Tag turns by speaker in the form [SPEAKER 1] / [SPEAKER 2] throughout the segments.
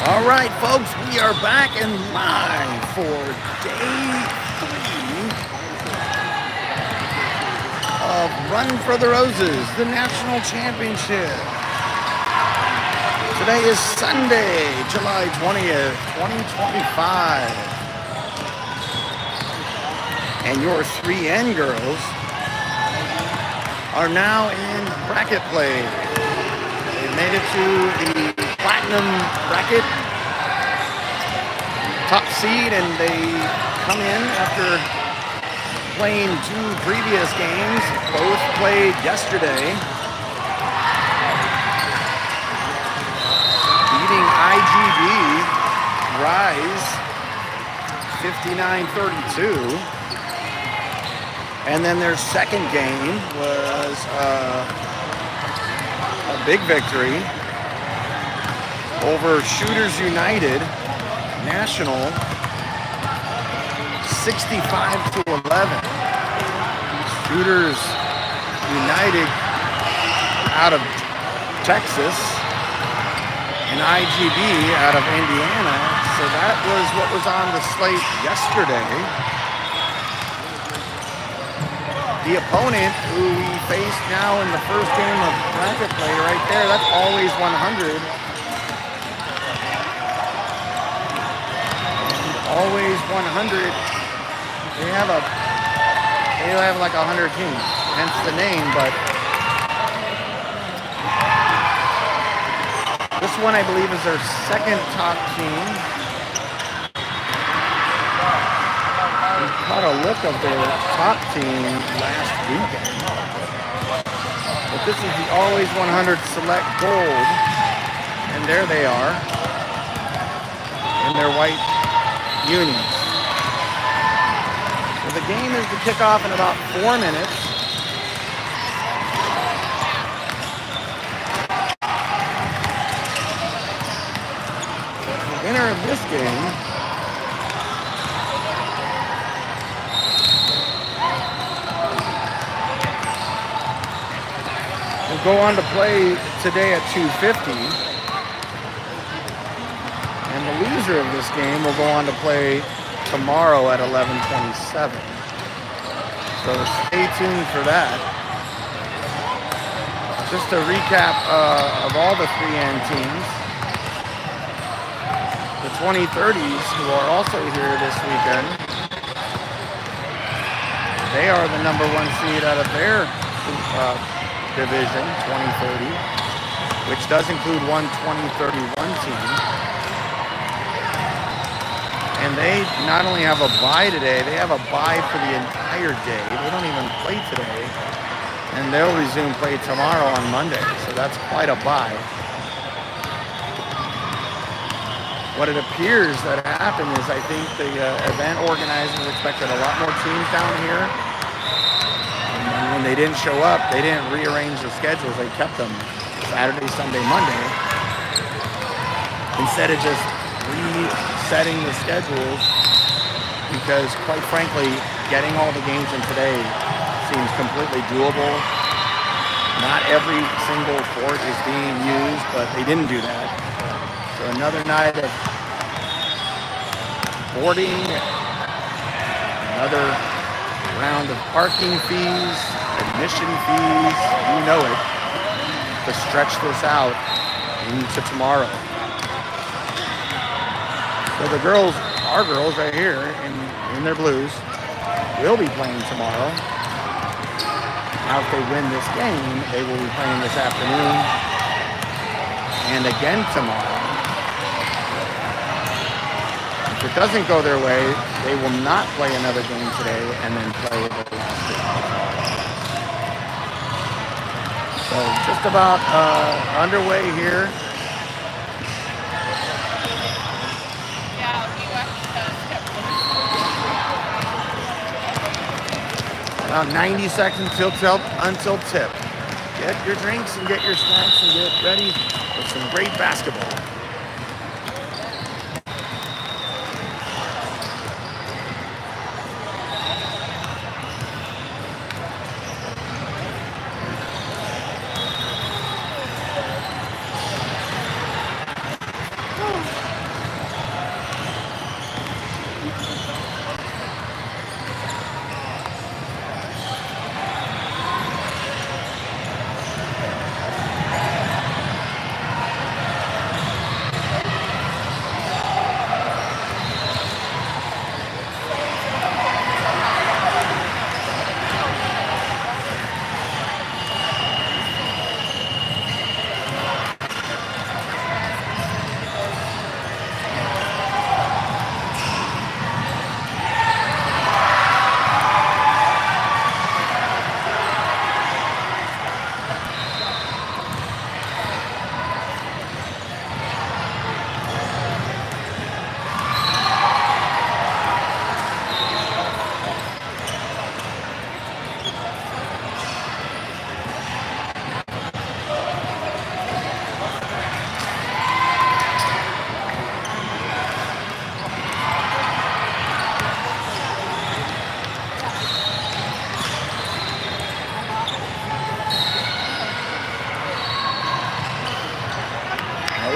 [SPEAKER 1] All right, folks, we are back and live for day 3 of Run for the Roses, the national championship. Today is Sunday, July 20th, 2025. And your 3N girls are now in bracket play. They made it to the Platinum bracket, top seed, and they come in after playing 2 previous games, both played yesterday, beating IGB Rise 59-32. And then their second game was a big victory over Shooters United National 65-11. Shooters United out of Texas and IGB out of Indiana. So that was what was on the slate yesterday. The opponent who we faced now in the first game of bracket play right there, that's always 100. Always 100. They have like 100 teams, hence the name, but this one I believe is their second top team. We caught a look of their top team last weekend. But this is the Always 100 Select Gold, and there they are in their white unis. So the game is to kick off in about 4 minutes. The winner of this game will go on to play today at 2:50. And the loser of this game will go on to play tomorrow at 11:27. So stay tuned for that. Just a recap of all the 3N teams. The 2030s, who are also here this weekend, they are the number 1 seed out of their division, 2030, which does include one 2031 team. And they not only have a bye today, they have a bye for the entire day. They don't even play today. And they'll resume play tomorrow on Monday. So that's quite a bye. What it appears that happened is I think the event organizers expected a lot more teams down here. And when they didn't show up, they didn't rearrange the schedules. They kept them Saturday, Sunday, Monday. Instead of just resetting the schedules, because quite frankly, getting all the games in today seems completely doable. Not every single court is being used, but they didn't do that. So another night of boarding, another round of parking fees, admission fees, you know it, to stretch this out into tomorrow. So the girls, our girls right here in their blues, will be playing tomorrow. Now if they win this game, they will be playing this afternoon and again tomorrow. If it doesn't go their way, they will not play another game today and then play the last game. So just about underway here. About 90 seconds until tip. Get your drinks and get your snacks and get ready for some great basketball.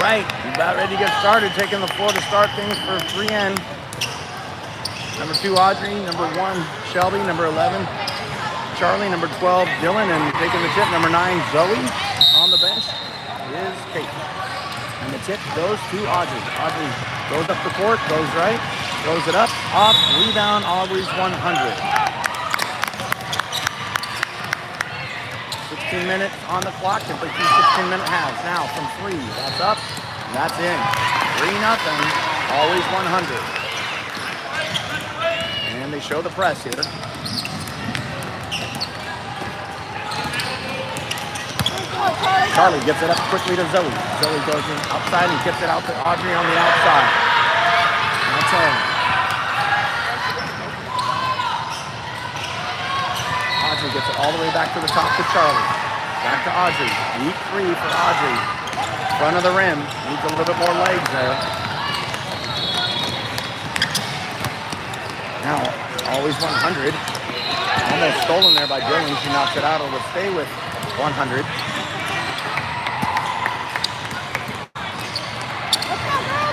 [SPEAKER 1] right, about ready to get started, taking the floor to start things for 3N. Number 2, Audrey. Number 1, Shelby. Number 11, Charlie. Number 12, Dylan. And taking the tip, number 9, Zoe. On the bench is Kate. And the tip goes to Audrey. Audrey goes up the court, goes right, throws it up, off, rebound, Audrey's 100. 16 minutes on the clock, typically 2 16-minute halves. Now from 3, that's up, and that's in. 3-0, always 100. And they show the press here. Charlie gets it up quickly to Zoe. Zoe goes in outside and gets it out to Audrey on the outside. That's in. Audrey gets it all the way back to the top to Charlie. Back to Audrey. Weak 3 for Audrey. Front of the rim. Needs a little bit more legs there. Now, always 100. Almost stolen there by Dylan. She knocks it out. It'll stay with 100.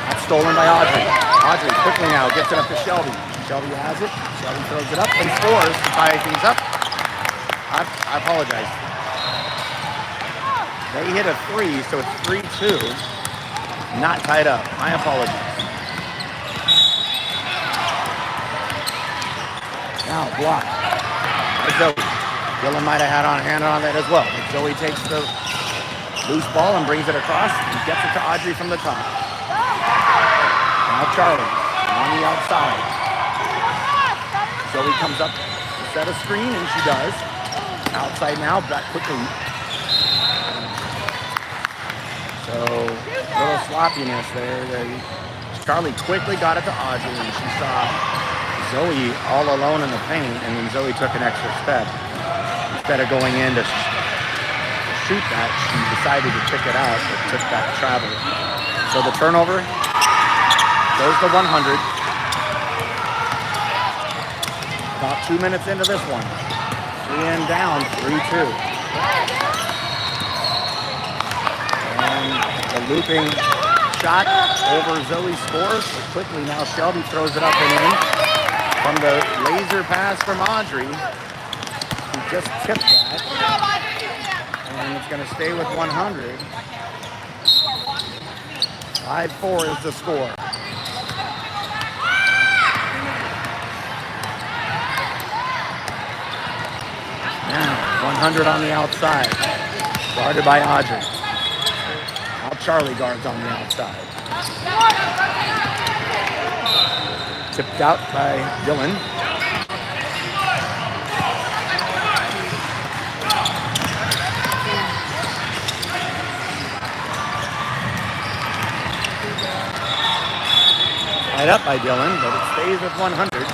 [SPEAKER 1] That's stolen by Audrey. Audrey quickly now gets it up to Shelby. Shelby has it. Shelby throws it up and scores to tie things up. I apologize. They hit a 3, so it's 3-2. Not tied up. My apologies. Now block by Zoe. Dylan might have had a hand on that as well. But Zoe takes the loose ball and brings it across and gets it to Audrey from the top. Now Charlie on the outside. Zoe comes up to set a screen, and she does. Outside now, back quickly. So, little sloppiness there. Charlie quickly got it to Audrey, and she saw Zoe all alone in the paint, and then Zoe took an extra step. Instead of going in to shoot that, she decided to kick it out, but took that travel. So the turnover goes to 100. About 2 minutes into this one. 3N down, 3-2. And the looping shot over Zoe scores. But quickly now Shelby throws it up and in. From the laser pass from Audrey, who just tipped that. And it's going to stay with 100. 5-4 is the score. Now, 100 on the outside. Guarded by Audrey. Now Charlie guards on the outside. Tipped out by Dylan. Tied up by Dylan, but it stays with 100.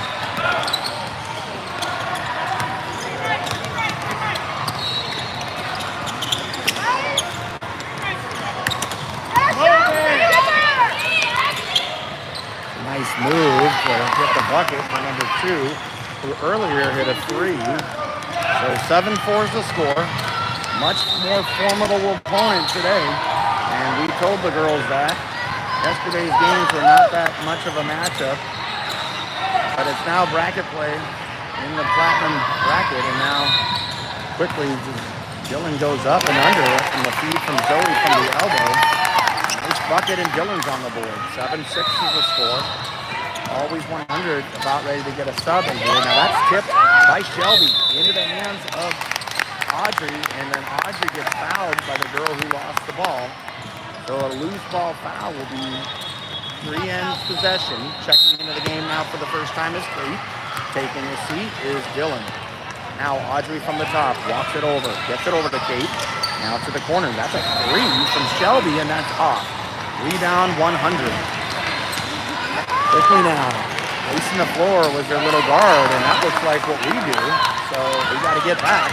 [SPEAKER 1] Nice move to hit the bucket for number 2, who earlier hit a 3. So 7-4 is the score. Much more formidable opponent today. And we told the girls that. Yesterday's games were not that much of a matchup. But it's now bracket play in the platinum bracket. And now quickly Dylan goes up and under from the feed from Zoe from the elbow. Nice bucket and Dylan's on the board. 7-6 is the score. Always 100, about ready to get a sub in here. Now that's tipped by Shelby into the hands of Audrey, and then Audrey gets fouled by the girl who lost the ball. So a loose ball foul will be 3N's possession. Checking into the game now for the first time is Kate. Taking his seat is Dylan. Now Audrey from the top walks it over, gets it over to Kate. Now to the corner. That's a 3 from Shelby, and that's off. Rebound 100. Quickly now, facing the floor was their little guard, and that looks like what we do. So we got to get back.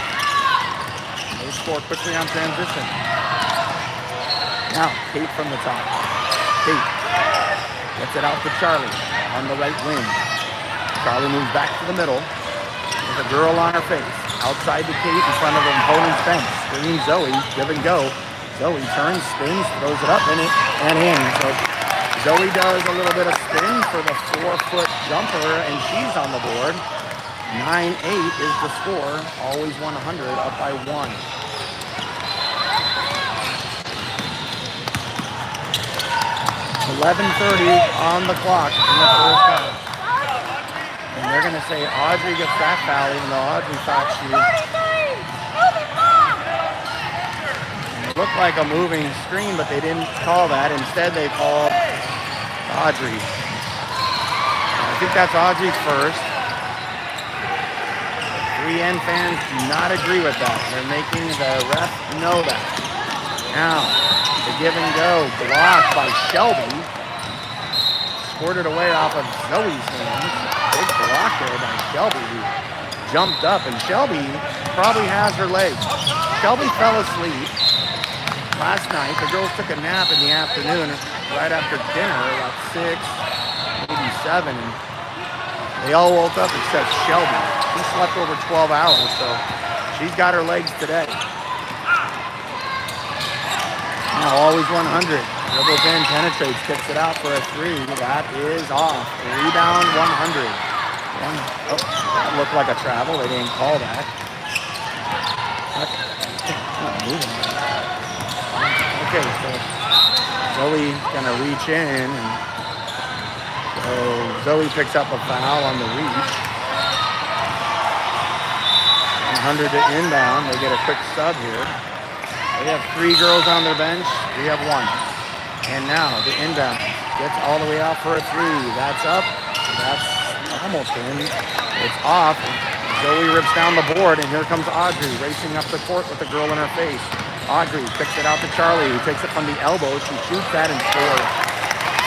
[SPEAKER 1] They score quickly on transition. Now Kate from the top. Kate gets it out to Charlie on the right wing. Charlie moves back to the middle with a girl on her face. Outside to Kate in front of the opponent's bench. Screen Zoe, give and go. Zoe turns, spins, throws it up and in. So Zoe does a little bit of spin for the 4-foot jumper, and she's on the board. 9-8 is the score. Always 100, up by 1. 11:30 on the clock in the first half. And they're going to say Audrey gets that foul, even though Audrey thought she... It looked like a moving screen, but they didn't call that. Instead, they called Audrey. I think that's Audrey's first. 3N fans do not agree with that. They're making the ref know that. Now, the give and go, blocked by Shelby. Squirted away off of Zoe's hands. Big block there by Shelby, who jumped up. And Shelby probably has her legs. Shelby fell asleep last night. The girls took a nap in the afternoon right after dinner, about 6, maybe 7. And they all woke up except Shelby. She slept over 12 hours, so she's got her legs today. Now always 100. Dribbles in, penetrates, kicks it out for a 3. That is off. Rebound 100. That looked like a travel. They didn't call that. Not moving. Okay, so Zoe gonna reach in, and so Zoe picks up a foul on the reach. 100 to inbound. They get a quick sub here. They have 3 girls on their bench. We have 1. And now the inbound gets all the way out for a 3. That's up. That's almost in. It's off. Zoe rips down the board, and here comes Audrey racing up the court with the girl in her face. Audrey picks it out to Charlie, who takes it from the elbow. She shoots that and scores.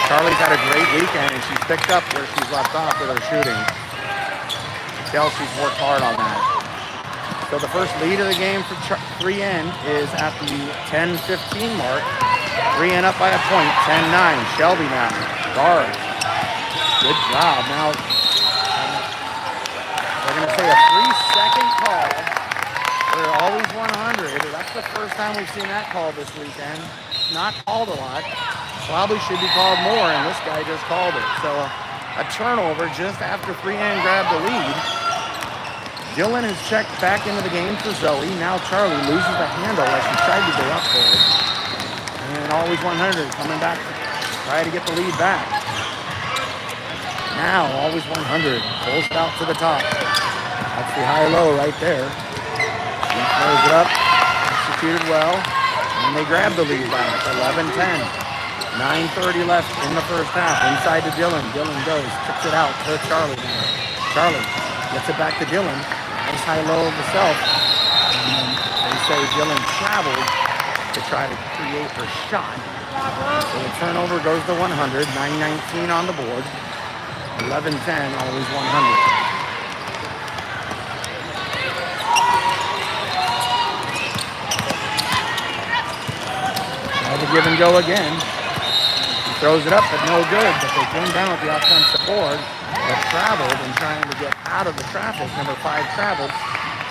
[SPEAKER 1] Charlie's had a great weekend, and she's picked up where she's left off with her shooting. Tell she's worked hard on that. So the first lead of the game for 3N is at the 10-15 mark. 3N up by a point, 10-9. Shelby now, guard. Good job. Now, they're going to say a 3-second call. They're always 100. That's the first time we've seen that call this weekend. Not called a lot. Probably should be called more, and this guy just called it. So a turnover just after 3N grabbed the lead. Dylan has checked back into the game for Zoe. Now Charlie loses the handle as she tried to go up for it. And always 100 coming back to try to get the lead back. Now always 100. Pulls it out to the top. That's the high-low right there. He throws it up. Executed well. And they grab the lead back. 11-10. 9:30 left in the first half. Inside to Dylan. Dylan goes. Kicks it out to Charlie now. Charlie gets it back to Dylan. Nice high-low of the self. And they say Dylan traveled to try to create her shot. So the turnover goes to 100. 9:19 on the board. 11-10, always 100. Now the give and go again. He throws it up, but no good. But they came down with the offensive board. They traveled and trying to get out of the traffic. Number 5 traveled.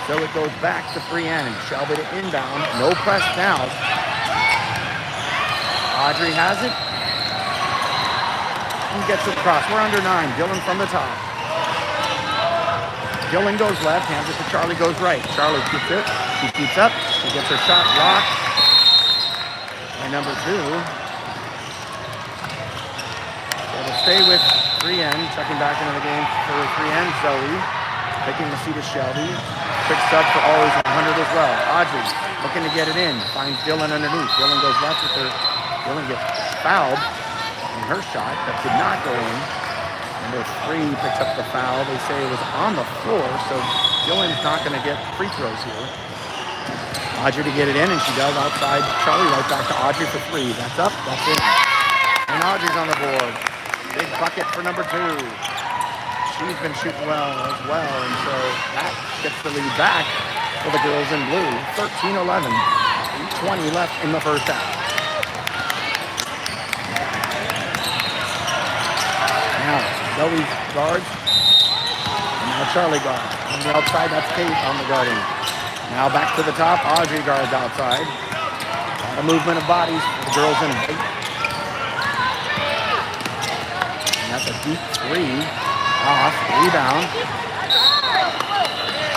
[SPEAKER 1] So it goes back to 3N. Shelby to inbound. No press now. Audrey has it. And gets it across. We're under 9. Dylan from the top. Dylan goes left. Hands it to Charlie. Goes right. Charlie keeps it. She keeps up. She gets her shot blocked. And number 2. Stay with 3N, checking back into the game for 3N. Zoe, taking the seat of Shelby. Quick sub for always 100 as well. Audrey looking to get it in. Finds Dylan underneath. Dylan goes left with her. Dylan gets fouled in her shot. That did not go in. Number 3 picks up the foul. They say it was on the floor, so Dylan's not going to get free throws here. Audrey to get it in, and she does outside Charlie. Right back to Audrey for 3. That's up. That's in. And Audrey's on the board. Big bucket for number 2. She's been shooting well as well, and so that gets the lead back for the girls in blue. 13-11. 8:20 left in the first half. Now, Zoe guards. And now Charlie guards. On the outside, that's Kate on the guarding. Now back to the top. Audrey guards outside. A movement of bodies for the girls in white. And that's a deep three. Off. Rebound.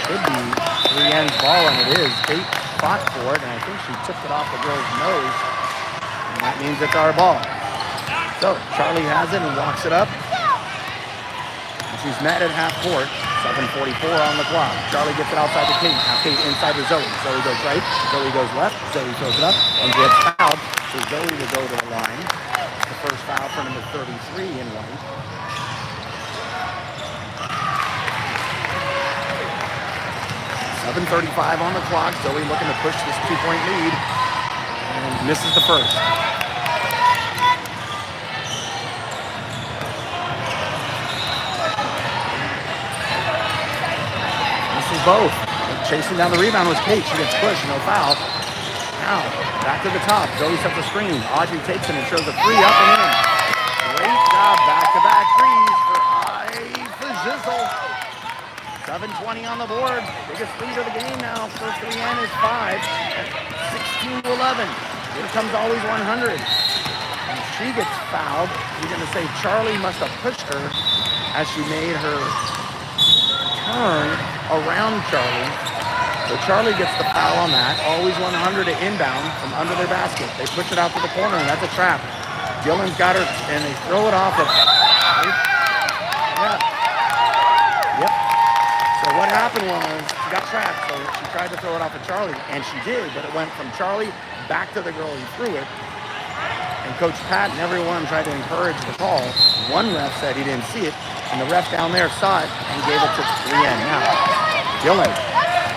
[SPEAKER 1] Could be 3N's ball, and it is. Kate fought for it, and I think she tipped it off the girl's nose. And that means it's our ball. So Charlie has it and walks it up. And she's met at half court. 7:44 on the clock. Charlie gets it outside to Kate. Now Kate inside to Zoe. Zoe goes right. Zoe goes left. Zoe throws it up and gets fouled. So Zoe will go to the line. The first foul for number 33 in white. .7:35 on the clock. Zoe looking to push this 2-point lead and misses the first. Both. Chasing down the rebound was Kate. She gets pushed, no foul. Now, back to the top. Zoe sets the screen. Audrey takes it and shows a three up and in. Great job. Back-to-back threes for Jizzle. 7:20 on the board. Biggest lead of the game now for 3N is 5. 16-11. Here comes always 100. And she gets fouled. You're going to say Charlie must have pushed her as she made her turn around Charlie. So Charlie gets the foul on that. Always 100 to inbound from under their basket. They push it out to the corner, and that's a trap. Gillen's got her, and they throw it off. Yeah. Yep. So what happened was she got trapped, so she tried to throw it off at Charlie, and she did, but it went from Charlie back to the girl who threw it. And Coach Pat and everyone tried to encourage the call. One ref said he didn't see it, and the ref down there saw it and gave it to 3N. Now, Gillen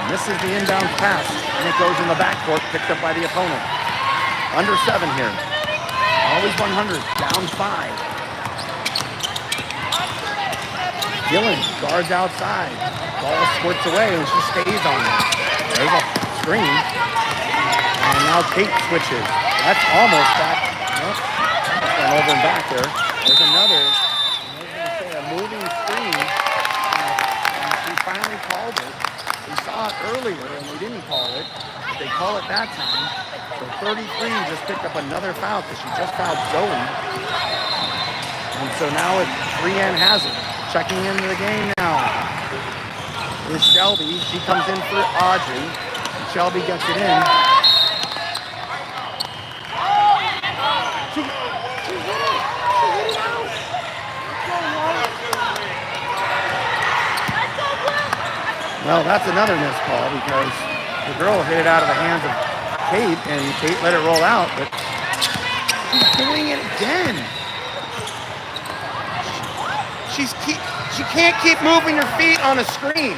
[SPEAKER 1] misses the inbound pass, and it goes in the backcourt, picked up by the opponent. Under 7 here. Always 100, down 5. Gillen guards outside. Ball squirts away, and she stays on it. There's a screen. And now Kate switches. That's almost back. Nope. Went over and back there. There's another. Moving screen, and we finally called it. We saw it earlier, and we didn't call it, but they call it that time. So 33 just picked up another foul because she just fouled Zoe. And so now 3N has it. Checking into the game now is Shelby. She comes in for Audrey. And Shelby gets it in. Well, that's another missed call because the girl hit it out of the hands of Kate, and Kate let it roll out, but she's doing it again. She can't keep moving her feet on a screen.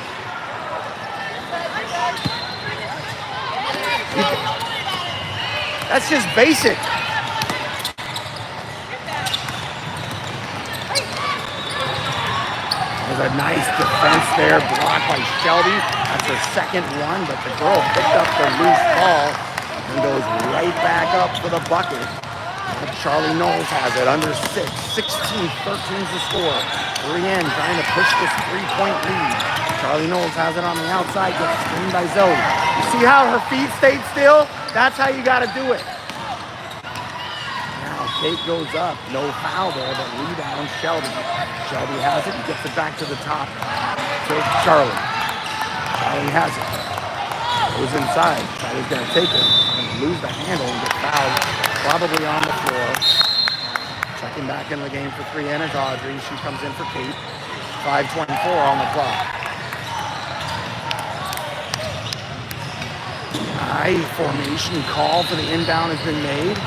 [SPEAKER 1] That's just basic. There's a nice defense there, blocked by Shelby. That's her second one, but the girl picked up the loose ball and goes right back up for the bucket. And Charlie Knowles has it under 6. 16-13 is the score. 3N trying to push this 3-point lead. Charlie Knowles has it on the outside, gets screened by Zoe. You see how her feet stayed still? That's how you got to do it. Kate goes up, no foul there, but rebound Shelby. Shelby has it and gets it back to the top to Charlie. Charlie has it. Goes inside. Charlie's going to take it and lose the handle and get fouled probably on the floor. Checking back into the game for 3N is Audrey. She comes in for Kate. 5:24 on the clock. High formation call for the inbound has been made.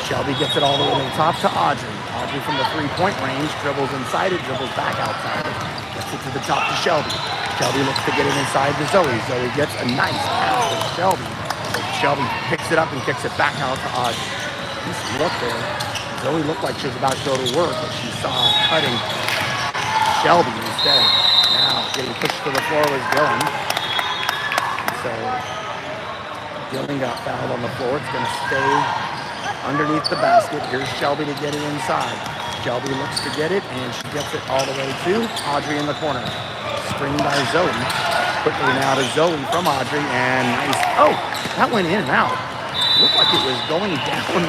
[SPEAKER 1] Shelby gets it all the way to the top to Audrey. Audrey from the 3-point range, dribbles inside it, dribbles back outside it. Gets it to the top to Shelby. Shelby looks to get it inside to Zoe. Zoe gets a nice pass to Shelby. Shelby picks it up and kicks it back out to Audrey. Nice look there. Zoe looked like she was about to go to work, but she saw cutting Shelby instead. Now getting pushed to the floor was Gillen. So Gillen got fouled on the floor. It's going to stay underneath the basket. Here's Shelby to get it inside. Shelby looks to get it, and she gets it all the way to Audrey in the corner. Screened by Zoe. Quickly now to Zoe from Audrey, and nice. Oh, that went in and out. looked like it was going down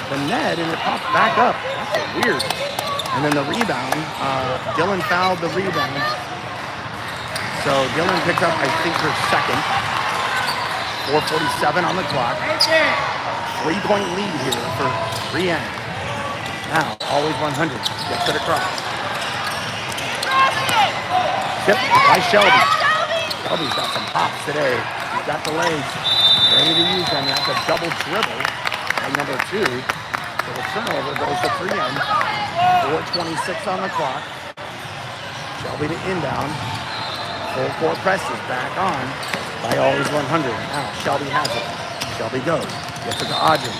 [SPEAKER 1] the net, and it popped back up. That's weird. And then the rebound, Dylan fouled the rebound. So Dylan picked up, I think, her second. 4:47 on the clock. 3-point lead here for Brienne. Now, always 100. Gets it across. Tip by Shelby. Shelby's got some pops today. He's got the legs. Ready to use them. That's a double dribble by number 2. So the turnover goes to 3N. 4:26 on the clock. Shelby to inbound. Full court presses back on by always 100. Now Shelby has it. Shelby goes. Gets it to Audrey.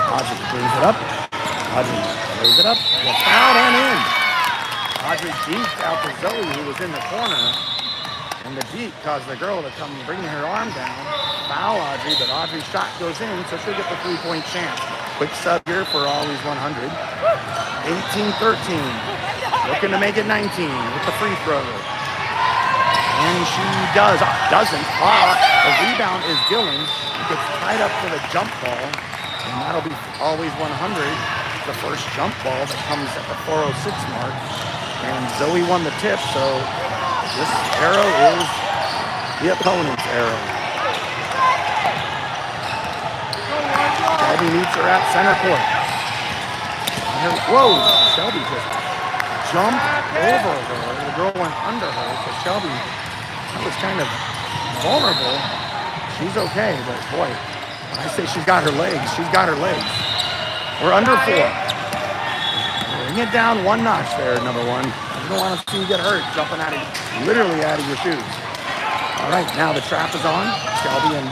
[SPEAKER 1] Audrey brings it up. Audrey lays it up. Gets fouled and in. Audrey beat out to Zoe, who was in the corner. And the beat caused the girl to come bringing her arm down. Foul Audrey, but Audrey's shot goes in, so she'll get the 3-point chance. Quick sub here for always 100. 18-13. Looking to make it 19 with the free throw. And she doesn't. The rebound is Dylan. It gets tied up for the jump ball. And that'll be always 100. The first jump ball that comes at the 4:06 mark. And Zoe won the tip, so this arrow is the opponent's arrow. Shelby meets her at center court. Whoa, Shelby just jumped over her. The girl went under her, so Shelby, that was kind of vulnerable. She's okay, but boy, when I say she's got her legs, she's got her legs. We're under 4. Bring it down 1 notch there, number 1. You don't want to see you get hurt jumping literally out of your shoes. All right, now the trap is on. Shelby and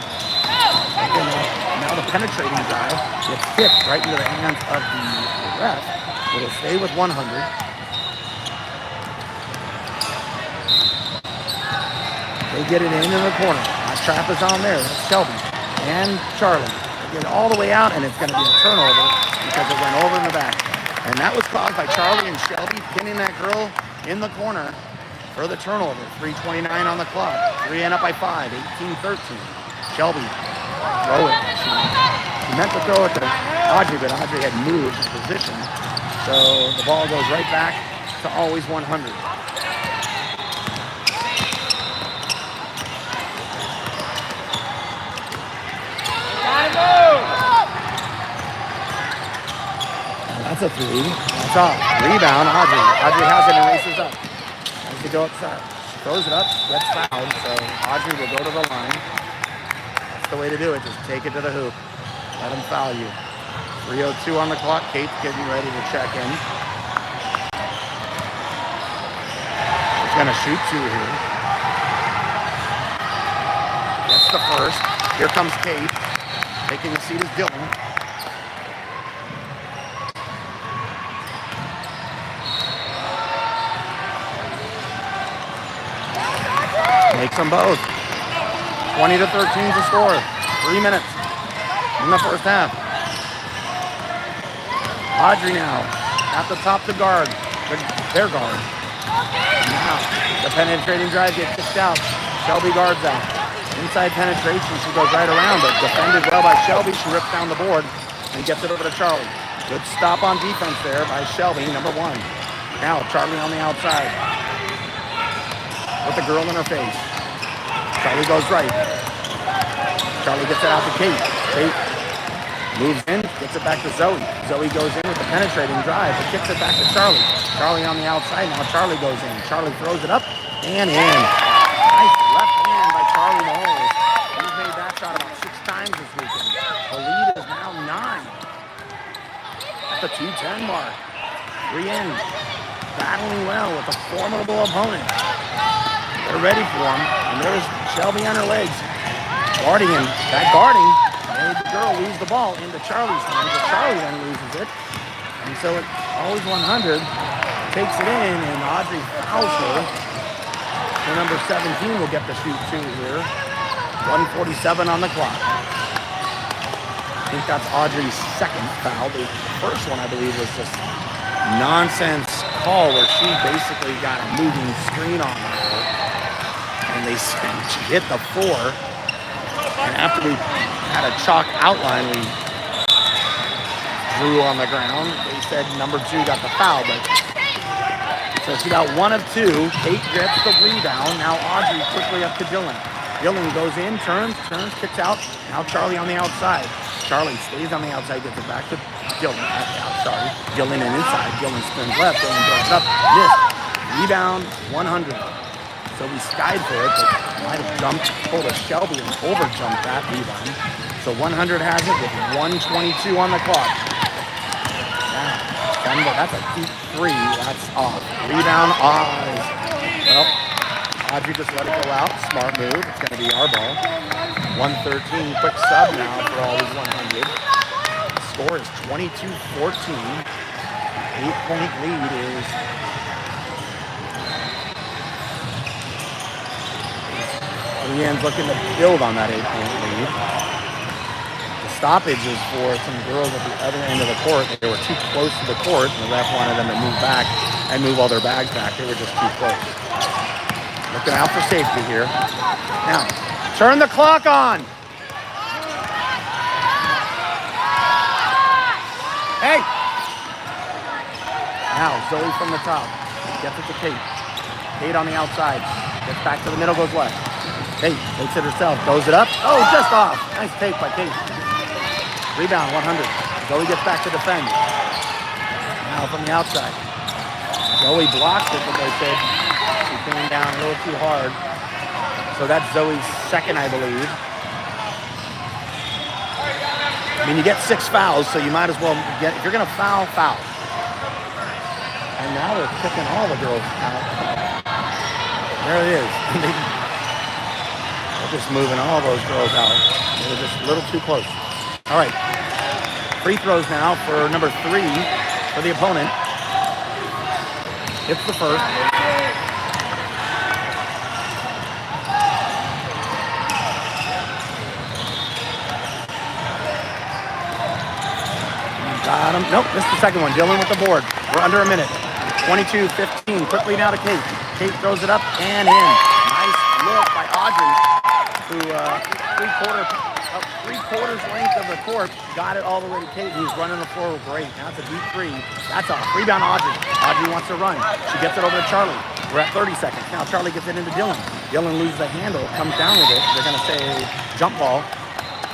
[SPEAKER 1] now the penetrating drive gets tipped right into the hands of the ref. It'll stay with 100. They get it in the corner. That trap is on there. That's Shelby and Charlie. They get it all the way out, and it's going to be a turnover because it went over in the back. And that was caused by Charlie and Shelby pinning that girl in the corner for the turnover. 3:29 on the clock. 3N up by 5. 18-13. Shelby, throw it. She meant to throw it to Audrey, but Audrey had moved position. So the ball goes right back to always 100. That's a 3. That's off. Rebound, Audrey. Audrey has it and races up. Has to go upside. Throws it up, gets fouled, so Audrey will go to the line. That's the way to do it. Just take it to the hoop. Let them foul you. 3:02 on the clock. Kate's getting ready to check in. She's going to shoot 2 here. Gets the first. Here comes Kate. Taking the seat is Dylan. Makes them both. 20-13 to score. 3 minutes in the first half. Audrey now at the top to guard. Their guard. Now the penetrating drive gets kicked out. Shelby guards out. Inside penetration. She goes right around, but defended well by Shelby. She rips down the board and gets it over to Charlie. Good stop on defense there by Shelby, number 1. Now Charlie on the outside with the girl in her face. Charlie goes right. Charlie gets it out to Kate. Kate moves in, gets it back to Zoe. Zoe goes in with the penetrating drive, but kicks it back to Charlie. Charlie on the outside. Now Charlie goes in. Charlie throws it up and in. Nice left hand by Charlie Mahomes. He's made that shot about 6 times this weekend. The lead is now 9. At the 2:10 mark. 3N battling well with a formidable opponent. They're ready for him, and there's Shelby on her legs. Guarding him. That guarding made the girl lose the ball into Charlie's hands, but Charlie then loses it. And so it always 100. Takes it in, and Audrey fouls her. So number 17 will get the shoot 2 here. 1:47 on the clock. I think that's Audrey's second foul. The first one, I believe, was just nonsense call where she basically got a moving screen on her. And she hit the 4. And after we had a chalk outline. We drew on the ground. They said number 2 got the foul, but so she got 1 of 2. Kate gets the rebound. Now Audrey quickly up to Dylan. Dylan goes in, turns, kicks out. Now Charlie on the outside. Charlie stays on the outside, gets it back to Dylan. Dylan and inside. Dylan spins left. Dylan goes up. Missed. Rebound 100. So we skied for it, but might have pulled a Shelby and over-jumped that rebound. So 100 has it with 1:22 on the clock. Now, that's a deep 3. That's off. Rebound, Oz. Well, Audrey just let it go out. Smart move. It's going to be our ball. 113. Quick sub now for all these 100. The score is 22-14. 8-point lead is... Leanne's looking to build on that 8-point lead. The stoppage is for some girls at the other end of the court. They were too close to the court, and the ref wanted them to move back and move all their bags back. They were just too close. Looking out for safety here. Now, turn the clock on. Hey! Now, Zoe from the top. Gets it to Kate. Kate on the outside. Gets back to the middle, goes left. Kate takes it herself, throws it up. Oh, just off. Nice take by Kate. Rebound, 100. Zoe gets back to defend. Now from the outside. Zoe blocked it, but they said she came down a little too hard. So that's Zoe's second, I believe. I mean, you get 6 fouls, so you might as well get, if you're going to foul, foul. And now they're kicking all the girls out. There it is. They're just moving all those girls out. They were just a little too close. All right. Free throws now for number 3 for the opponent. Hits the first. Got him. Nope, missed the second one. Dylan with the board. We're under a minute. 22-15. Quickly now to Kate. Kate throws it up and in. Nice look by Audrey, who three-quarters length of the court got it all the way to Kate, who's running the floor great. Now it's a deep 3. That's a rebound, Audrey. Audrey wants to run. She gets it over to Charlie. We're at 30 seconds. Now Charlie gets it into Dylan. Dylan loses the handle, comes down with it. They're going to say jump ball.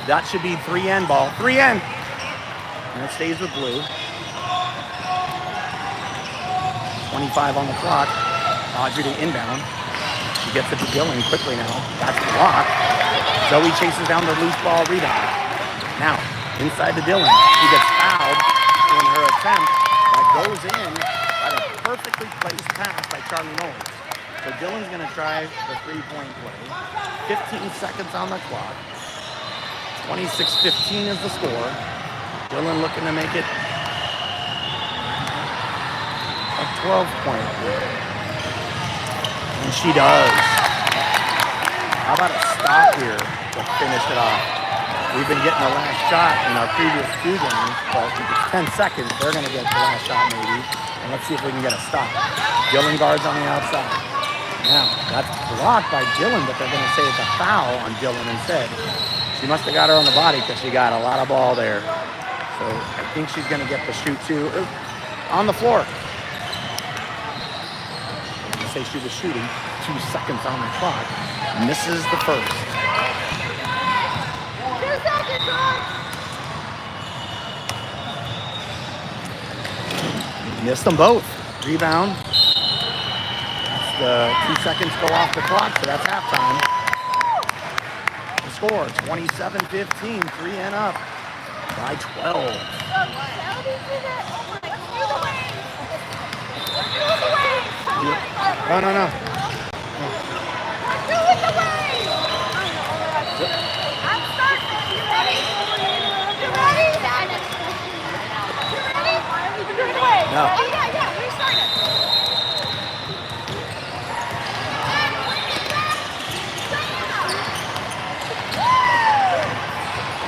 [SPEAKER 1] That should be 3N ball. 3N. And it stays with blue. 25 on the clock. Audrey to inbound. She gets it to Dylan quickly now. That's blocked. Zoe chases down the loose ball rebound. Now, inside to Dylan. She gets fouled in her attempt. That goes in by the perfectly placed pass by Charlie Knowles. So Dylan's going to try the 3-point play. 15 seconds on the clock. 26-15 is the score. Dylan looking to make it a 12-point lead. And she does. How about a stop here to finish it off? We've been getting the last shot in our previous 2 games, but if it's 10 seconds, they're going to get the last shot maybe. And let's see if we can get a stop. Dylan guards on the outside. Now, that's blocked by Dylan, but they're going to say it's a foul on Dylan instead. She must have got her on the body because she got a lot of ball there. So I think she's going to get the shoot too. On the floor. Say she was shooting. 2 seconds on the clock. Misses the first.
[SPEAKER 2] 2 seconds on.
[SPEAKER 1] Missed them both. Rebound. That's the 2 seconds go off the clock, so that's halftime. The score, 27-15, 3N up by 12. No.
[SPEAKER 2] I'm starting. You ready? You ready? You ready?
[SPEAKER 1] No.
[SPEAKER 2] Yeah, we started.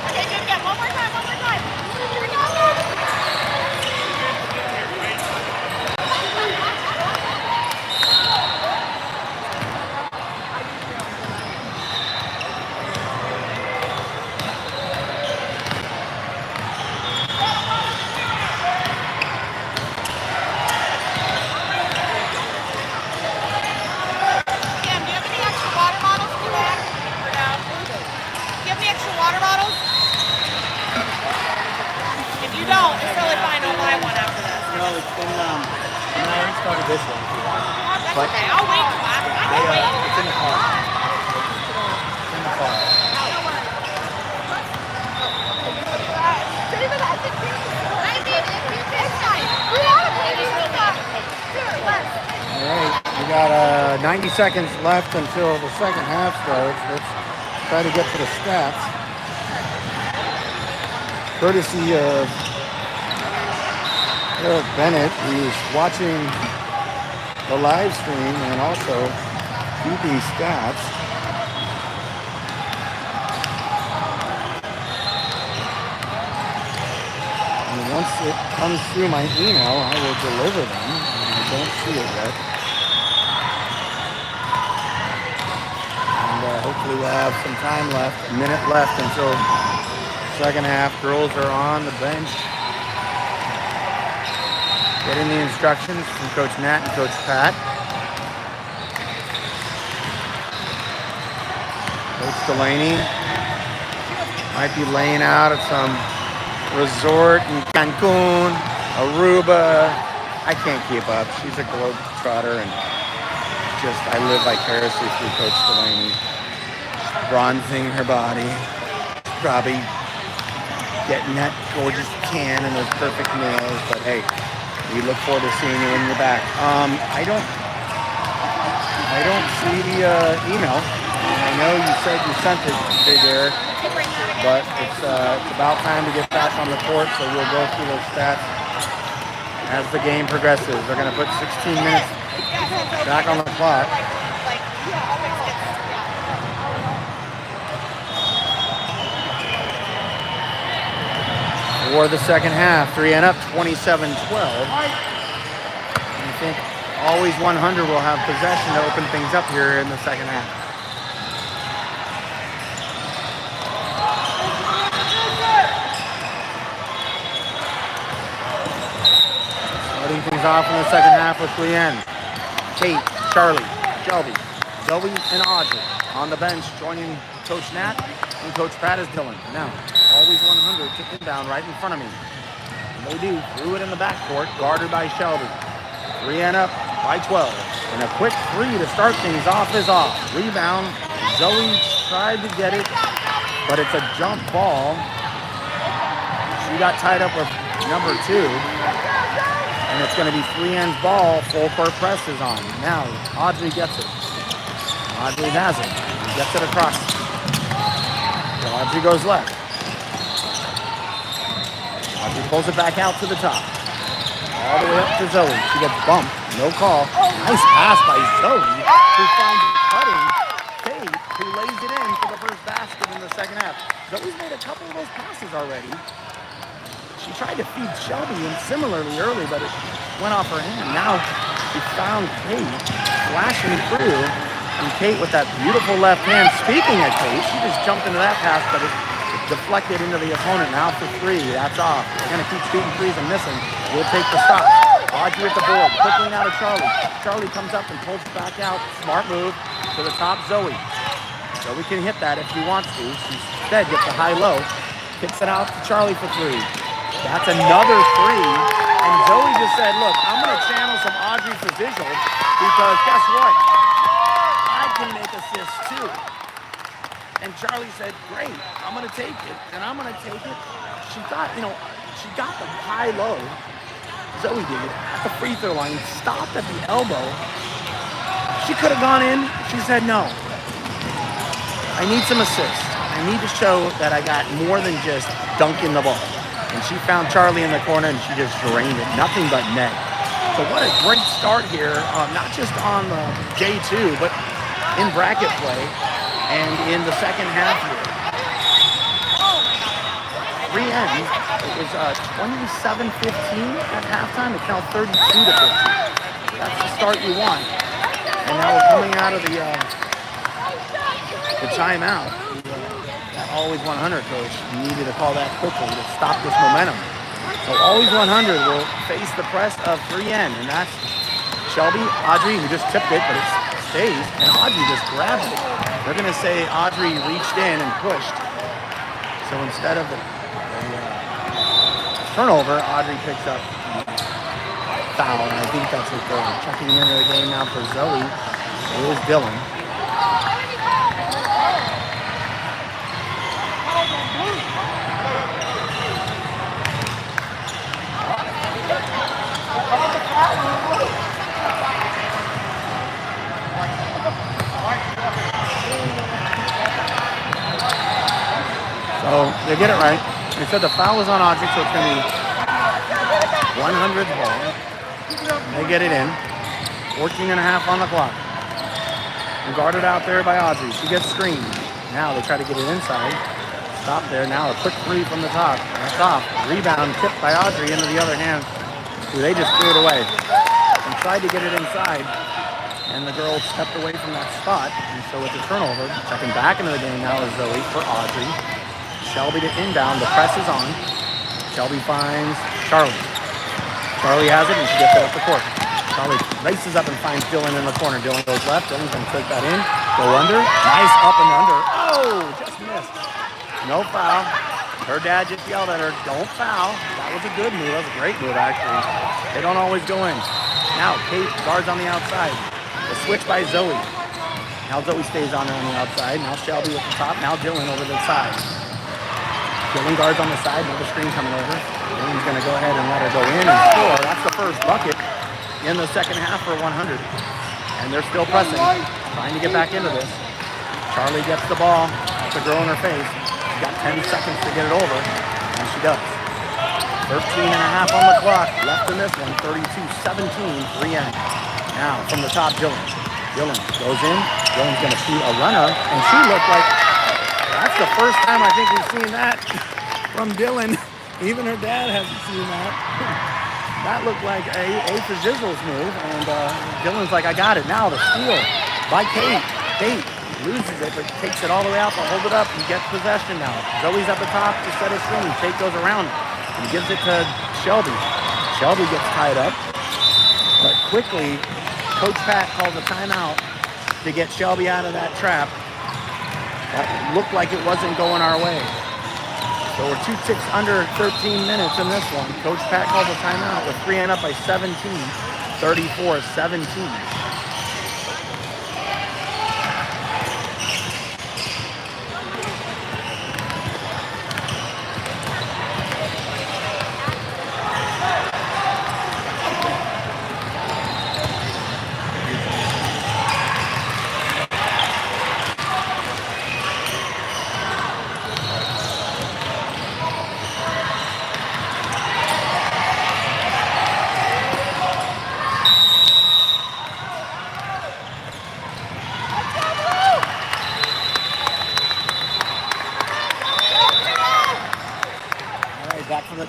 [SPEAKER 2] Okay, good. One more time.
[SPEAKER 3] started this one if you want.
[SPEAKER 2] That's
[SPEAKER 1] But-
[SPEAKER 2] okay. I'll wait.
[SPEAKER 3] It's in the car. It's in the car.
[SPEAKER 2] David, I think it's fine. We want to play this stuff. Here, let's.
[SPEAKER 1] All right, we got 90 seconds left until the second half starts. Let's try to get to the stats. Courtesy of Eric Bennett, who's watching the live stream and also keeping stats. And once it comes through my email, I will deliver them. I don't see it yet. And hopefully we'll have some time left, a minute left until second half. Girls are on the bench, getting the instructions from Coach Nat and Coach Pat. Coach Delaney might be laying out at some resort in Cancun, Aruba. I can't keep up. She's a globetrotter, and I live vicariously through Coach Delaney. Bronzing her body, probably getting that gorgeous tan and those perfect nails. But hey, we look forward to seeing you when you're back. I don't see the email. I know you said you sent it, Big Air, but it's about time to get back on the court, so we'll go through those stats as the game progresses. They're going to put 16 minutes back on the clock. For the second half, 3-and up, 27-12. I think always 100 will have possession to open things up here in the second half. Starting things off in the second half with 3-and. Kate, Charlie, Shelby, Zoe, and Audrey on the bench joining Coach Nat and Coach Pat is Dylan. Now, always 100 to inbound right in front of me. And they do. Threw it in the backcourt, guarded by Shelby. 3-and up by 12. And a quick three to start things off is off. Rebound. Zoe tried to get it, but it's a jump ball. She got tied up with number 2. And it's going to be 3-and ball. Full court press is on. Now, Audrey gets it. Audrey has it. Gets it across. Audrey goes left. Audrey pulls it back out to the top. All the way up to Zoe. She gets bumped. No call. Nice pass by Zoe, who finds cutting Kate, who lays it in for the first basket in the second half. Zoe's made a couple of those passes already. She tried to feed Shelby in similarly early, but it went off her hand. Now she found Kate flashing through. And Kate with that beautiful left hand. Speaking of Kate, she just jumped into that pass, but it deflected into the opponent. Now for 3, that's off. They're going to keep shooting threes and missing. We'll take the stop. Audrey at the board, quickly out of Charlie. Charlie comes up and pulls back out. Smart move to the top, Zoe. Zoe can hit that if she wants to. She instead gets the high-low. Kicks it out to Charlie for 3. That's another 3. And Zoe just said, look, I'm going to channel some Audrey for visual because guess what? Can make assists too. And Charlie said, great, I'm going to take it. And I'm going to take it. She thought, she got the high-low. Zoe did at the free throw line, stopped at the elbow. She could have gone in. She said, no. I need some assists. I need to show that I got more than just dunking the ball. And she found Charlie in the corner and she just drained it. Nothing but net. So what a great start here, not just on the J2, but in bracket play and in the second half here. 3-and. It was 27-15 at halftime. It's now 32-15. That's the start you want. And now we're coming out of the timeout. That always 100 coach needed to call that quickly to stop this momentum. So always 100 will face the press of 3-and, and that's Shelby, Audrey, who just tipped it, but it stays, and Audrey just grabs it. They're going to say Audrey reached in and pushed. So instead of the turnover, Audrey picks up foul, and I think that's what they're checking into the game now for Zoe. It was Dylan. So they get it right. They said the foul was on Audrey, so it's going to be 100 ball. They get it in. 14 and a half on the clock. And guarded out there by Audrey. She gets screened. Now they try to get it inside. Stop there. Now a quick three from the top. That's off. Rebound tipped by Audrey into the other hand. They just threw it away. And tried to get it inside. And the girl stepped away from that spot. And so it's a turnover. Checking back into the game now is Zoe for Audrey. Shelby to inbound. The press is on. Shelby finds Charlie. Charlie has it and she gets it up the court. Charlie races up and finds Dylan in the corner. Dylan goes left. Dylan's going to take that in. Go under. Nice up and under. Oh, just missed. No foul. Her dad just yelled at her, don't foul. That was a good move. That was a great move, actually. They don't always go in. Now, Kate guards on the outside. The switch by Zoe. Now Zoe stays on her on the outside. Now Shelby at the top. Now Dylan over the side. Dylan guards on the side. Another screen coming over. Dylan's going to go ahead and let her go in and score. That's the first bucket in the second half for 100. And they're still pressing, trying to get back into this. Charlie gets the ball. That's a girl in her face. She's got 10 seconds to get it over, and she does. 13 and a half on the clock. Left in this one. 32-17. 3 end. Now from the top, Dylan. Dylan goes in. Dylan's going to shoot a runner, and she looked like... That's the first time I think we've seen that from Dylan. Even her dad hasn't seen that. That looked like a Fizzle's move, and Dylan's like, I got it. Now the steal by Kate. Kate loses it, but takes it all the way out to hold it up and gets possession now. Zoe's at the top to set a screen. Kate goes around and gives it to Shelby. Shelby gets tied up, but quickly, Coach Pat calls a timeout to get Shelby out of that trap. That looked like it wasn't going our way. So we're 2 ticks under 13 minutes in this one. Coach Pat calls a timeout with 3 and up by 17, 34-17.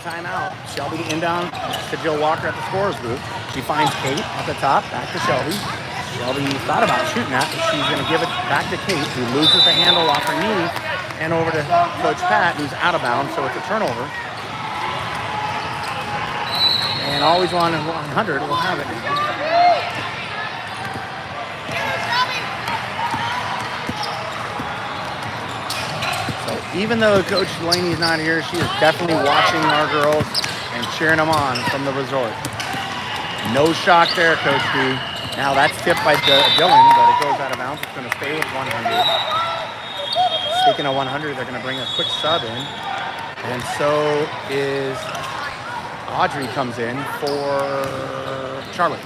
[SPEAKER 1] Timeout. Shelby inbound to Jill Walker at the scorer's booth. She finds Kate at the top, back to Shelby. Shelby thought about shooting that, but she's going to give it back to Kate, who loses the handle off her knee, and over to Coach Pat, who's out of bounds, so it's a turnover. And always on 100 will have it. Even though Coach Delaney's not here, she is definitely watching our girls and cheering them on from the resort. No shock there, Coach B. Now that's tipped by Dylan, but it goes out of bounds. It's going to stay with 100. Speaking of 100, they're going to bring a quick sub in. And so is Audrey comes in for Charlie.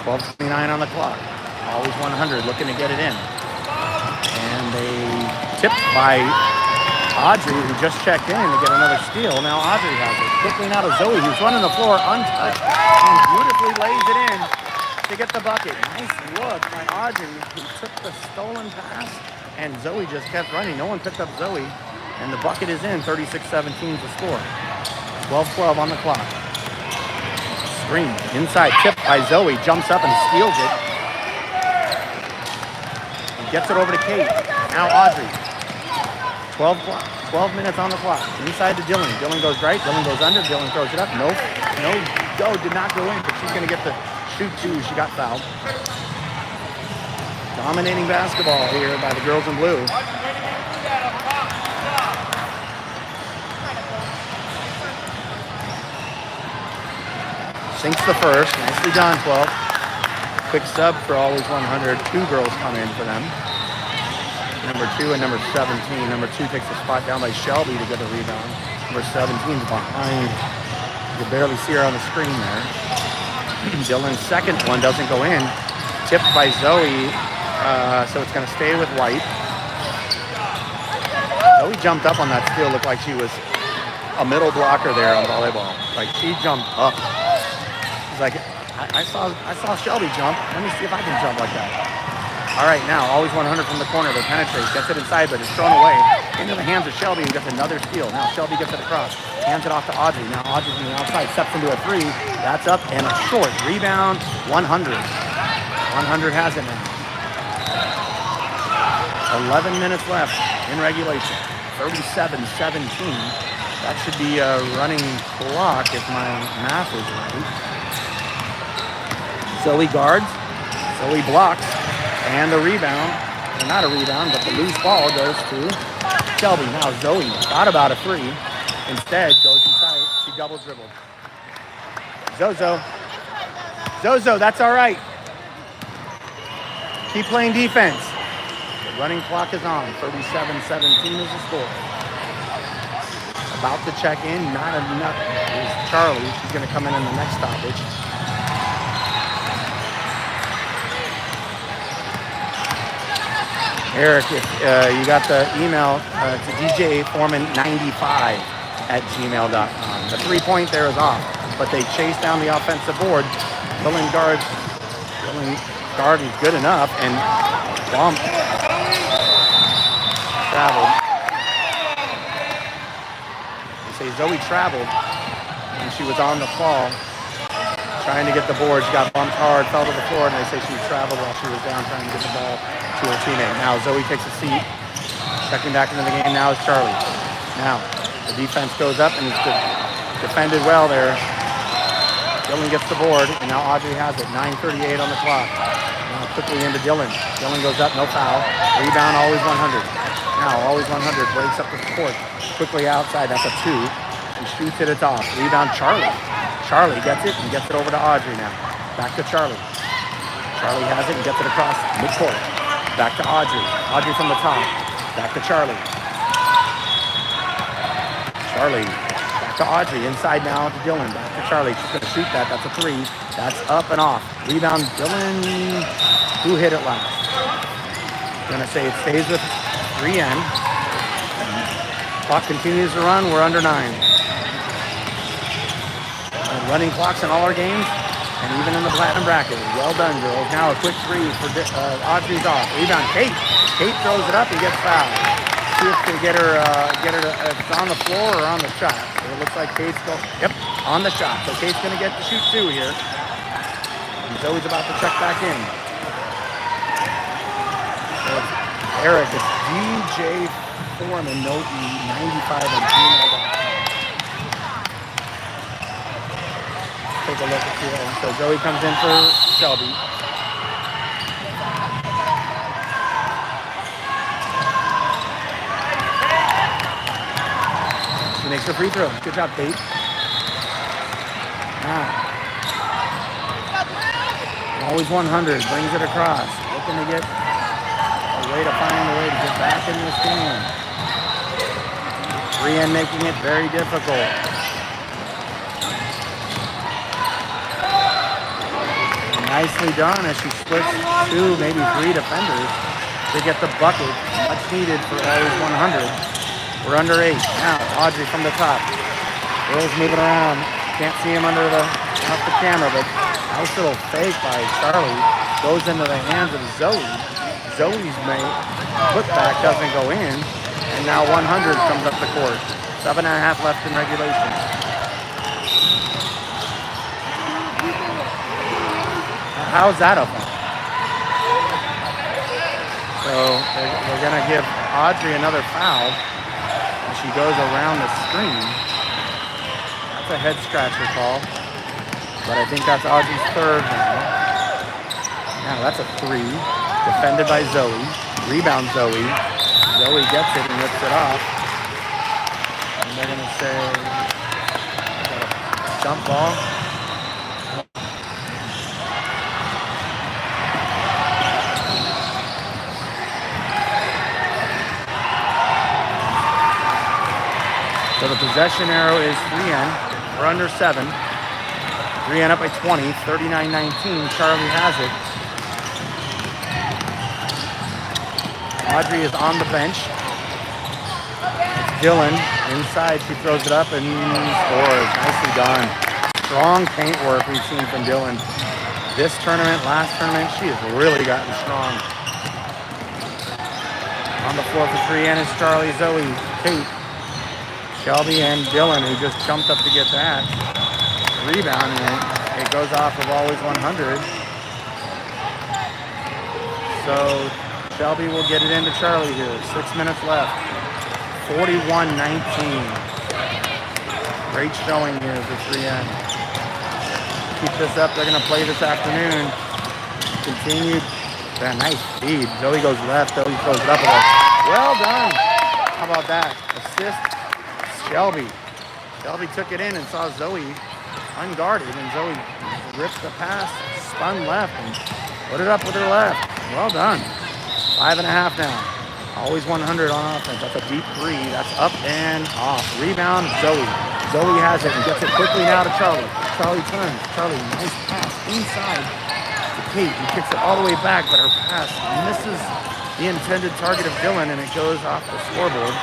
[SPEAKER 1] 12:29 on the clock. Always 100, looking to get it in. And they tipped by Audrey, who just checked in to get another steal. Now Audrey has it. Quickly now to Zoe, who's running the floor untouched and beautifully lays it in to get the bucket. Nice look by Audrey, who took the stolen pass, and Zoe just kept running. No one picked up Zoe, and the bucket is in. 36-17 to score. 12-12 on the clock. Screen inside, tipped by Zoe, jumps up and steals it. Gets it over to Kate. Now Audrey. 12 minutes on the clock. Inside to Dylan. Dylan goes right. Dylan goes under. Dylan throws it up. No, did not go in, but she's going to get the shoot too. She got fouled. Dominating basketball here by the girls in blue. Sinks the first. Nicely done, 12. Quick sub for Always 100. 2 girls come in for them. Number 2 and number 17. Number 2 takes a spot down by Shelby to get a rebound. Number 17 is behind. You can barely see her on the screen there. Dylan's second one doesn't go in. Tipped by Zoe, so it's going to stay with White. Zoe jumped up on that steal. Looked like she was a middle blocker there on volleyball. Like she jumped up. She's like, I saw Shelby jump. Let me see if I can jump like that. All right, now Always 100 from the corner. They penetrate, gets it inside, but it's thrown away into the hands of Shelby, who gets another steal. Now Shelby gets it across, hands it off to Audrey. Now Audrey from the outside steps into a 3. That's up and a short rebound. 100. 100 has it now. 11 minutes left in regulation. 37-17. That should be a running clock if my math is right. Zoe guards. Zoe blocks. And the rebound, or not a rebound, but the loose ball goes to Shelby. Now Zoe thought about a 3. Instead, goes inside. She double dribbled. Zozo, that's all right. Keep playing defense. The running clock is on. 37-17 is the score. About to check in, not enough. Here's Charlie. She's going to come in the next stoppage. Eric, if you got the email to djforeman95@gmail.com. The 3-point there is off, but they chase down the offensive board. Dylan guard is good enough, and bump. Traveled. They say Zoe traveled, and she was on the fall, trying to get the board. She got bumped hard, fell to the floor, and they say she traveled while she was down trying to get the ball to her teammate. Now Zoe takes a seat. Checking back into the game now is Charlie. Now the defense goes up and it's defended well there. Dylan gets the board, and now Audrey has it. 9:38 on the clock. Now quickly into Dylan. Dylan goes up, no foul. Rebound, Always 100. Now Always 100 breaks up the court. Quickly outside, that's a 2. She shoots it, it's off. Rebound, Charlie. Charlie gets it and gets it over to Audrey now. Back to Charlie. Charlie has it and gets it across midcourt. Back to Audrey. Audrey from the top. Back to Charlie. Charlie. Back to Audrey. Inside now to Dylan. Back to Charlie. She's going to shoot that. That's a 3. That's up and off. Rebound, Dylan. Who hit it last? Going to say it stays with 3N. Clock continues to run. We're under 9. Running clocks in all our games, and even in the platinum bracket. Well done, girls. Now a quick 3 for Audrey's off. Rebound, Kate. Kate throws it up and gets fouled. See if they get her to, if it's on the floor or on the shot. So it looks like Kate's on the shot. So Kate's going to get to shoot 2 here. And Zoe's about to check back in. So Eric, it's DJ Foreman, no E95 and gmail.com. Take a look at you. So Zoe comes in for Shelby. She makes her free throw. Good job, Kate. Always 100. Brings it across. Looking to get a way to find a way to get back in this game. 3N making it very difficult. Nicely done as she splits 2, maybe 3 defenders to get the bucket. Much needed for Always 100. We're under 8. Now, Audrey from the top. Girls moving around. Can't see him off the camera, but nice little fake by Charlie. Goes into the hands of Zoe. Zoe's putback doesn't go in. And now 100 comes up the court. 7.5 left in regulation. How's that a foul? So they're going to give Audrey another foul as she goes around the screen. That's a head scratcher call, but I think that's Audrey's 3rd now. Now that's a 3, defended by Zoe. Rebound Zoe. Zoe gets it and rips it off. And they're going to say jump ball. Possession arrow is 3N. We're under 7. 3N up by 20, 39-19. Charlie has it. Audrey is on the bench. Dylan inside. She throws it up and scores. Nicely done. Strong paint work we've seen from Dylan. This tournament, last tournament, she has really gotten strong. On the floor for 3N is Charlie, Zoe, Kate, Shelby, and Dylan, who just jumped up to get that. Rebound, and it goes off of always 100. So Shelby will get it into Charlie here. 6 minutes left. 41-19. Great showing here for 3N. Keep this up. They're going to play this afternoon. Continued. That nice feed. Zoe goes left. Zoe throws it up. Well done. How about that? Assist. Shelby. Shelby took it in and saw Zoe unguarded, and Zoe ripped the pass, spun left, and put it up with her left. Well done. 5.5 now. Always 100 on offense. That's a deep three. That's up and off. Rebound, Zoe. Zoe has it and gets it quickly now to Charlie. Charlie turns. Charlie, nice pass inside to Kate. He kicks it all the way back, but her pass misses the intended target of Dylan, and it goes off the scoreboard.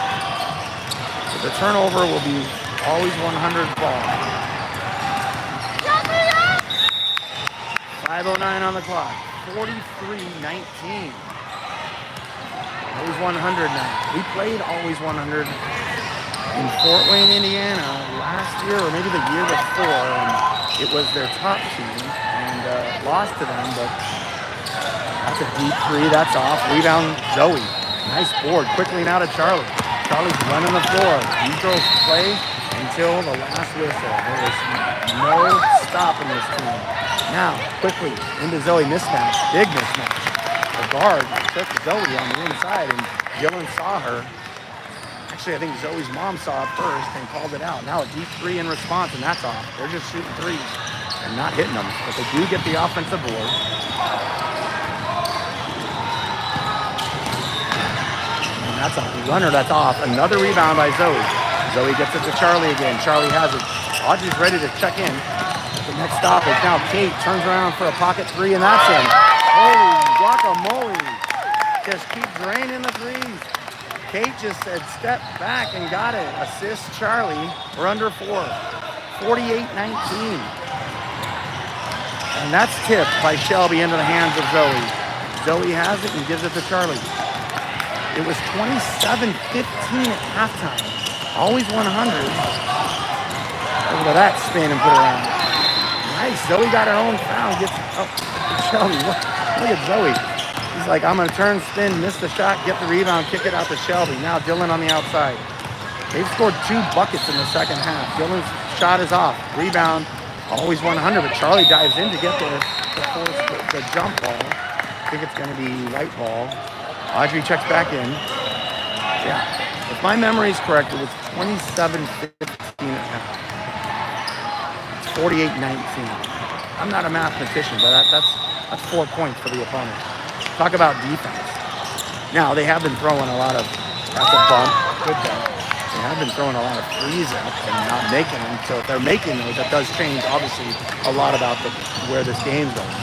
[SPEAKER 1] So the turnover will be always 100 ball. 5:09 on the clock. 43-19. Always 100 now. We played always 100 in Fort Wayne, Indiana last year, or maybe the year before, and it was their top team, and lost to them, but that's a deep three. That's off. Rebound, Zoe. Nice board. Quickly now to Charlie. Charlie's running the floor. He throws play until the last whistle. There is no stopping this team. Now, quickly into Zoe. Mismatch. Big mismatch. The guard took Zoe on the inside, and Dylan saw her. Actually, I think Zoe's mom saw it first and called it out. Now a deep three in response, and that's off. They're just shooting threes and not hitting them, but they do get the offensive board. And that's a runner that's off. Another rebound by Zoe. Zoe gets it to Charlie again. Charlie has it. Audrey's ready to check in. The next stop is now Kate. Turns around for a pocket three, and that's in. Holy guacamole. Just keep draining the threes. Kate just said step back and got it. Assist Charlie. We're under 4. 48-19. And that's tipped by Shelby into the hands of Zoe. Zoe has it and gives it to Charlie. It was 27-15 at halftime. Always 100. Look at that spin and put it around. Nice. Zoe got her own foul. Gets Shelby. Look at Zoe. He's like, I'm going to turn, spin, miss the shot, get the rebound, kick it out to Shelby. Now Dylan on the outside. They've scored 2 buckets in the second half. Dylan's shot is off. Rebound, always 100, but Charlie dives in to get the jump ball. I think it's going to be right ball. Audrey checks back in. Yeah. If my memory is correct, it was 27-15 at half. It's 48-19. I'm not a mathematician, but that's 4 points for the opponent. Talk about defense. Now, they have been throwing a lot of, that's a bump, good bump. They have been throwing a lot of threes up and not making them. So if they're making those, that does change, obviously, a lot about where this game's going.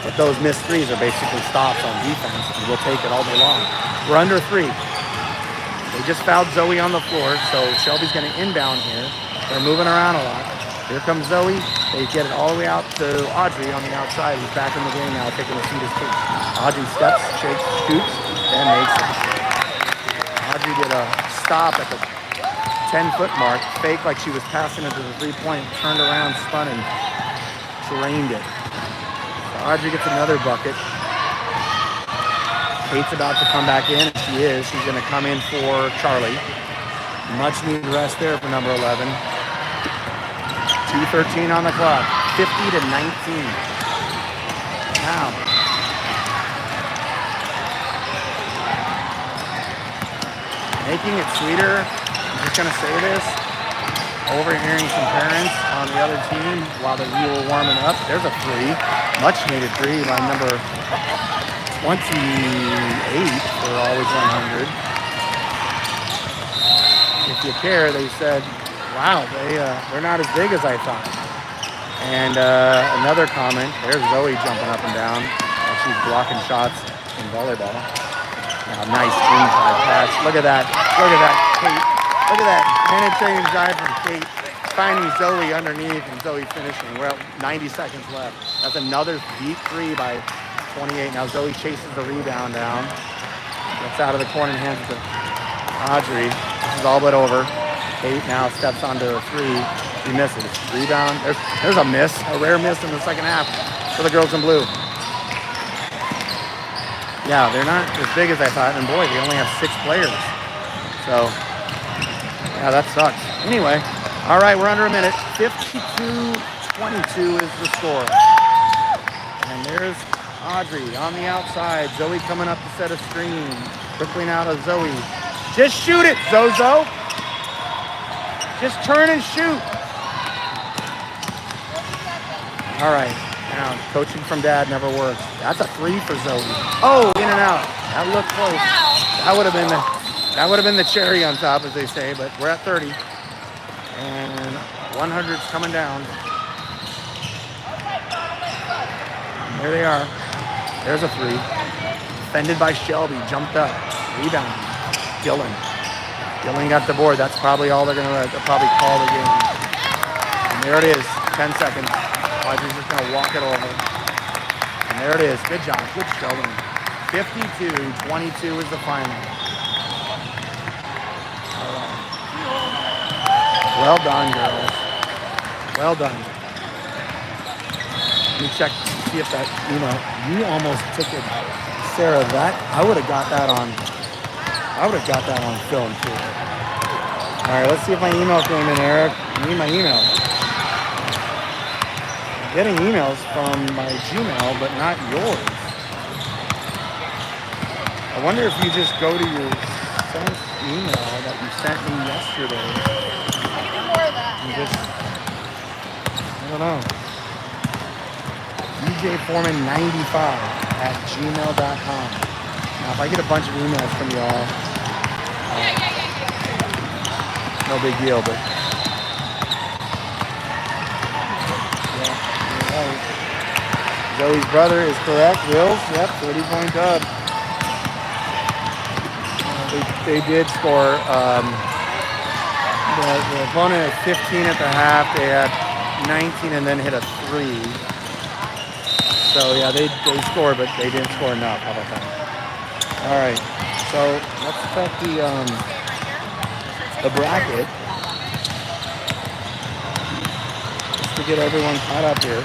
[SPEAKER 1] But those missed threes are basically stops on defense, and we'll take it all day long. We're under 3. They just fouled Zoe on the floor, so Shelby's going to inbound here. They're moving around a lot. Here comes Zoe. They get it all the way out to Audrey on the outside, who's back in the game now, taking a seat as Kate. Audrey steps, shakes, shoots, and makes it. Audrey did a stop at the 10-foot mark, fake like she was passing it to the three-point, turned around, spun, and drained it. So Audrey gets another bucket. Kate's about to come back in. She is. She's going to come in for Charlie. Much needed rest there for number 11. 2:13 on the clock. 50-19. Now. Making it sweeter. I'm just going to say this. Overhearing some parents on the other team while we were warming up. There's a three. Much needed three by number 28 for always 100. If you care, they said Wow, they're not as big as I thought. And another comment, there's Zoe jumping up and down as she's blocking shots in volleyball. Now, nice inside pass. Look at that. Look at that, Kate. Look at that penetrating drive from Kate. Finding Zoe underneath and Zoe finishing. We're at 90 seconds left. That's another deep three by 28. Now Zoe chases the rebound down. Gets out of the corner and hands it to Audrey. This is all but over. Kate now steps onto a three. He misses. Rebound. There's a miss. A rare miss in the second half for the girls in blue. Yeah, they're not as big as I thought. And boy, they only have 6 players. So, yeah, that sucks. Anyway, all right, we're under a minute. 52-22 is the score. And there's Audrey on the outside. Zoe coming up to set a screen. Quickly now to Zoe. Just shoot it, Zozo. Just turn and shoot. All right, now coaching from Dad never works. That's a 3 for Zoe. Oh, in and out. That looked close. That would have been the cherry on top, as they say. But we're at 30, and 100's coming down. And there they are. There's a 3. Defended by Shelby. Jumped up. Rebound. Dylan got the board. That's probably all they'll probably call the game. And there it is. 10 seconds. Audrey's just going to walk it over. And there it is. Good job. Good showing. 52-22 is the final. All right. Well done, girls. Well done. Let me check, see if that, you almost took it. Sarah, I would have got that on film too. All right, let's see if my email came in, Eric. I need my email. I'm getting emails from my Gmail, but not yours. I wonder if you just go to your sent email that you sent me yesterday.
[SPEAKER 2] I can do more of that.
[SPEAKER 1] And just, I don't know. djforeman95@gmail.com. Now, if I get a bunch of emails from y'all, no big deal, but yeah, you're right. Zoe's brother is correct. Wills, yep, 30-point dub. They did score. The opponent had 15 at the half. They had 19 and then hit a 3. So yeah, they scored, but they didn't score enough. How about that? All right, so let's check the bracket just to get everyone caught up here,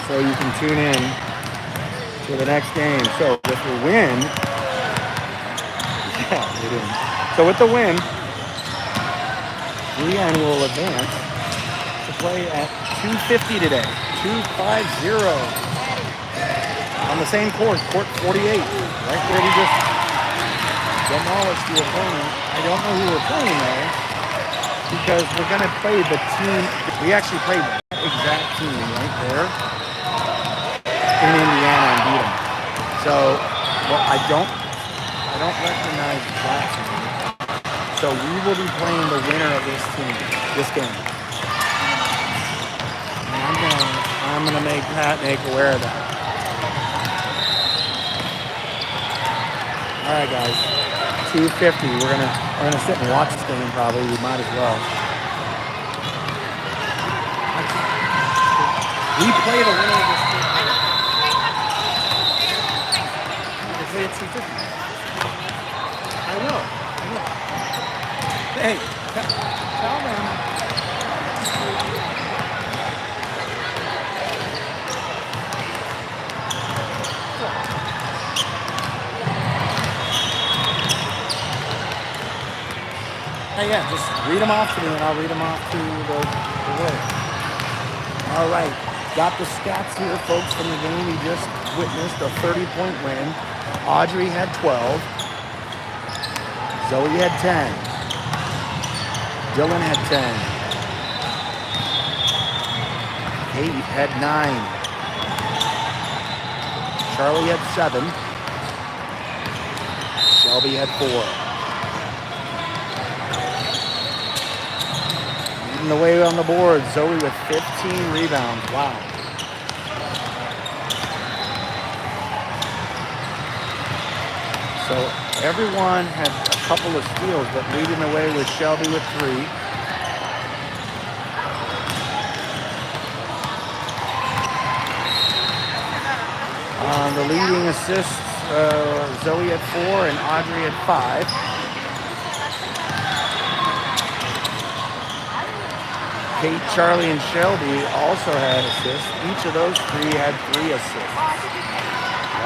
[SPEAKER 1] so you can tune in to the next game. So with the win, yeah, they didn't. So with the win, Leanne will advance to play at 250 today. 250 on the same court 48. Right there, we just demolished the opponent. I don't know who we're playing though, because we're gonna play the team. We actually played that exact team right there in Indiana and beat them. So, well, I don't recognize that team. So we will be playing the winner of this game. And I'm gonna make Pat aware of that. All right, guys. 250. We're gonna sit and watch this game. Probably we might as well. We play the winner of this game. We play at 250. I know. Hey, tell them. Hey, yeah, just read them off to me and I'll read them off to the world. All right, got the stats here, folks, from the game we just witnessed, a 30-point win. Audrey had 12. Zoe had 10. Dylan had 10. Kate had 9. Charlie had 7. Shelby had 4. leading the way on the board. Zoe with 15 rebounds. Wow. So everyone had a couple of steals, but leading the way was Shelby with 3. The leading assists, Zoe at 4 and Audrey at 5. Kate, Charlie, and Shelby also had assists. Each of those 3 had 3 assists.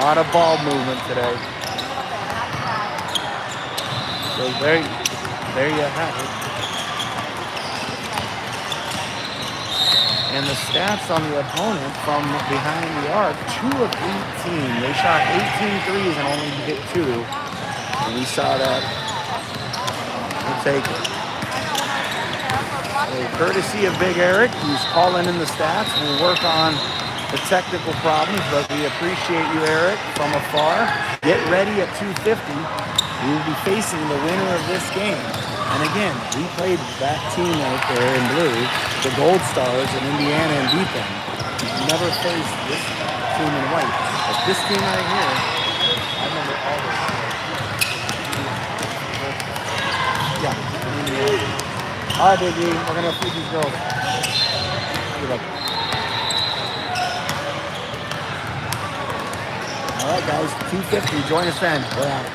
[SPEAKER 1] A lot of ball movement today. So there you have it. And the stats on the opponent from behind the arc, 2 of 18. They shot 18 threes and only hit 2. And we saw that. We'll take it. So courtesy of Big Eric, who's calling in the stats. We'll work on the technical problems, but we appreciate you, Eric, from afar. Get ready at 2:50. We will be facing the winner of this game. And again, we played that team right there in blue, the Gold Stars in Indiana, and beat them. We've never faced this team in white. But this team right here, I remember all those. Yeah. All right, Biggie, we're going to feed these girls. Good luck. All right, guys, 2:50. Join us then. We're out.